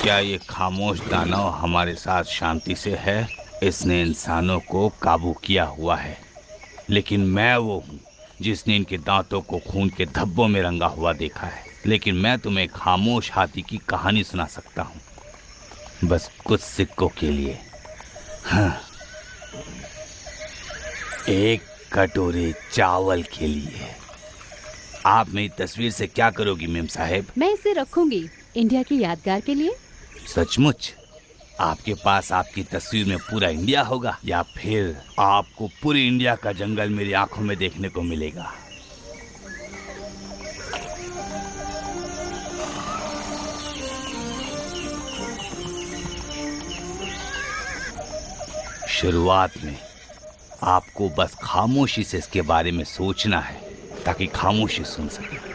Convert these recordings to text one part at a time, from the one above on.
क्या ये खामोश दानव हमारे साथ शांति से है? इसने इंसानों को काबू किया हुआ है, लेकिन मैं वो हूँ जिसने इनके दांतों को खून के धब्बों में रंगा हुआ देखा है। लेकिन मैं तुम्हें खामोश हाथी की कहानी सुना सकता हूँ, बस कुछ सिक्कों के लिए। हाँ, एक कटोरे चावल के लिए। आप मेरी तस्वीर से क्या करोगी मेम साहेब? मैं इसे रखूंगी इंडिया की यादगार के लिए। सचमुच? आपके पास आपकी तस्वीर में पूरा इंडिया होगा, या फिर आपको पूरी इंडिया का जंगल मेरी आंखों में देखने को मिलेगा? शुरुआत में आपको बस खामोशी से इसके बारे में सोचना है, ताकि खामोशी सुन सके।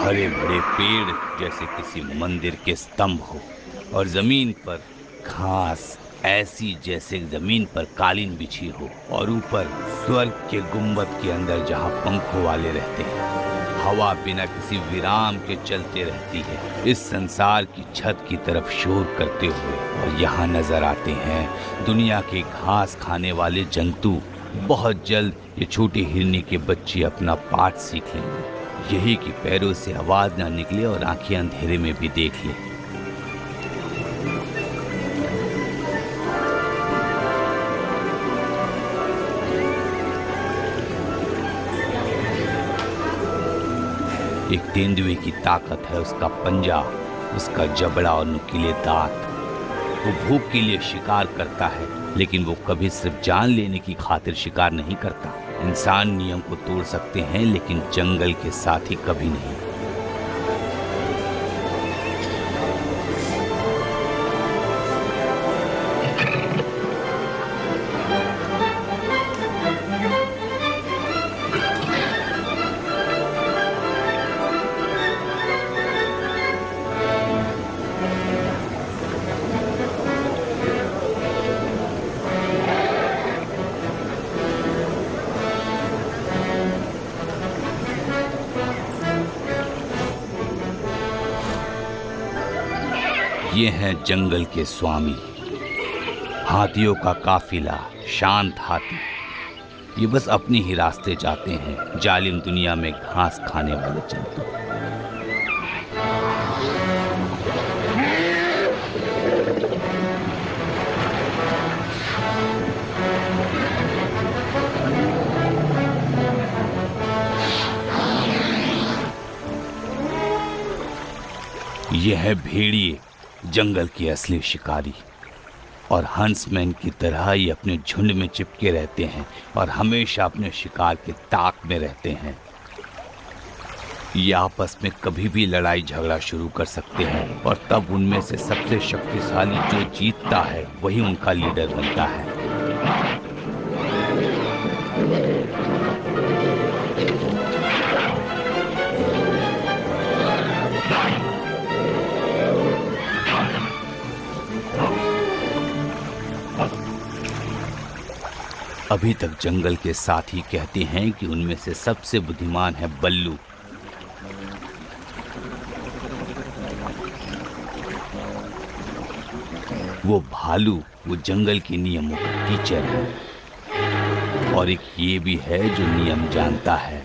हरे भरे पेड़ जैसे किसी मंदिर के स्तंभ हो, और जमीन पर घास ऐसी जैसे जमीन पर कालीन बिछी हो, और ऊपर स्वर्ग के गुंबद के अंदर जहां पंखों वाले रहते हैं। हवा बिना किसी विराम के चलते रहती है, इस संसार की छत की तरफ शोर करते हुए। और यहाँ नजर आते हैं दुनिया के घास खाने वाले जंतु। बहुत जल्द ये छोटी हिरनी के बच्चे अपना पाठ सीख लेंगे, यही कि पैरों से आवाज ना निकले और आंखें अंधेरे में भी देख ले। एक तेंदुए की ताकत है उसका पंजा, उसका जबड़ा और नुकीले दांत। वो भूख के लिए शिकार करता है, लेकिन वो कभी सिर्फ जान लेने की खातिर शिकार नहीं करता। इंसान नियम को तोड़ सकते हैं, लेकिन जंगल के साथ ही कभी नहीं। ये हैं जंगल के स्वामी, हाथियों का काफिला, शांत हाथी। ये बस अपने ही रास्ते जाते हैं, जालिम दुनिया में घास खाने वाले जंतु। यह है भेड़िए, जंगल के असली शिकारी। और हंसमैन की तरह ये अपने झुंड में चिपके रहते हैं और हमेशा अपने शिकार के ताक में रहते हैं। ये आपस में कभी भी लड़ाई झगड़ा शुरू कर सकते हैं, और तब उनमें से सबसे शक्तिशाली जो जीतता है वही उनका लीडर बनता है। अभी तक जंगल के साथी कहते हैं कि उनमें से सबसे बुद्धिमान है बल्लू। वो भालू, वो जंगल के नियमों का टीचर है। और एक ये भी है जो नियम जानता है,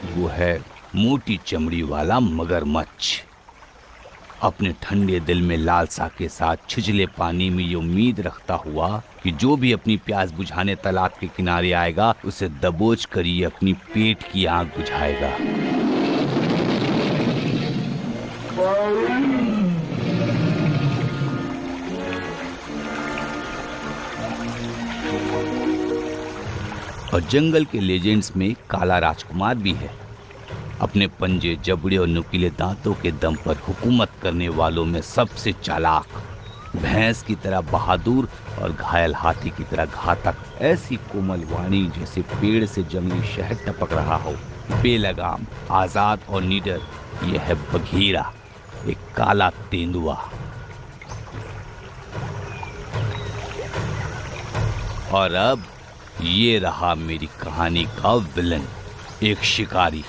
वो है मोटी चमड़ी वाला मगरमच्छ। अपने ठंडे दिल में लालसा के साथ छिछले पानी में ये उम्मीद रखता हुआ कि जो भी अपनी प्यास बुझाने तालाब के किनारे आएगा, उसे दबोच कर ये अपनी पेट की आग बुझाएगा। और जंगल के लेजेंड्स में काला राजकुमार भी है, अपने पंजे, जबड़े और नुकीले दांतों के दम पर हुकूमत करने वालों में सबसे चालाक, भैंस की तरह बहादुर और घायल हाथी की तरह घातक। ऐसी कोमल वाणी जैसे पेड़ से जंगली शहद टपक रहा हो, बेलगाम, आजाद और निडर। यह है बघीरा, एक काला तेंदुआ। और अब ये रहा मेरी कहानी का विलन, एक शिकारी,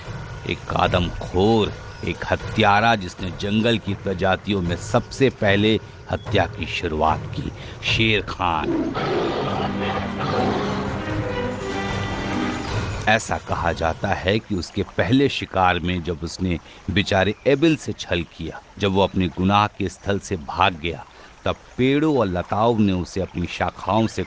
एक आदमखोर, एक हत्यारा जिसने जंगल की प्रजातियों में सबसे पहले हत्या की शुरुआत की, शेर खान। ऐसा कहा जाता है कि उसके पहले शिकार में जब उसने बेचारे एबिल से छल किया, जब वो अपने गुनाह के स्थल से भाग गया, तब पेड़ों और लताओं ने उसे अपनी शाखाओं से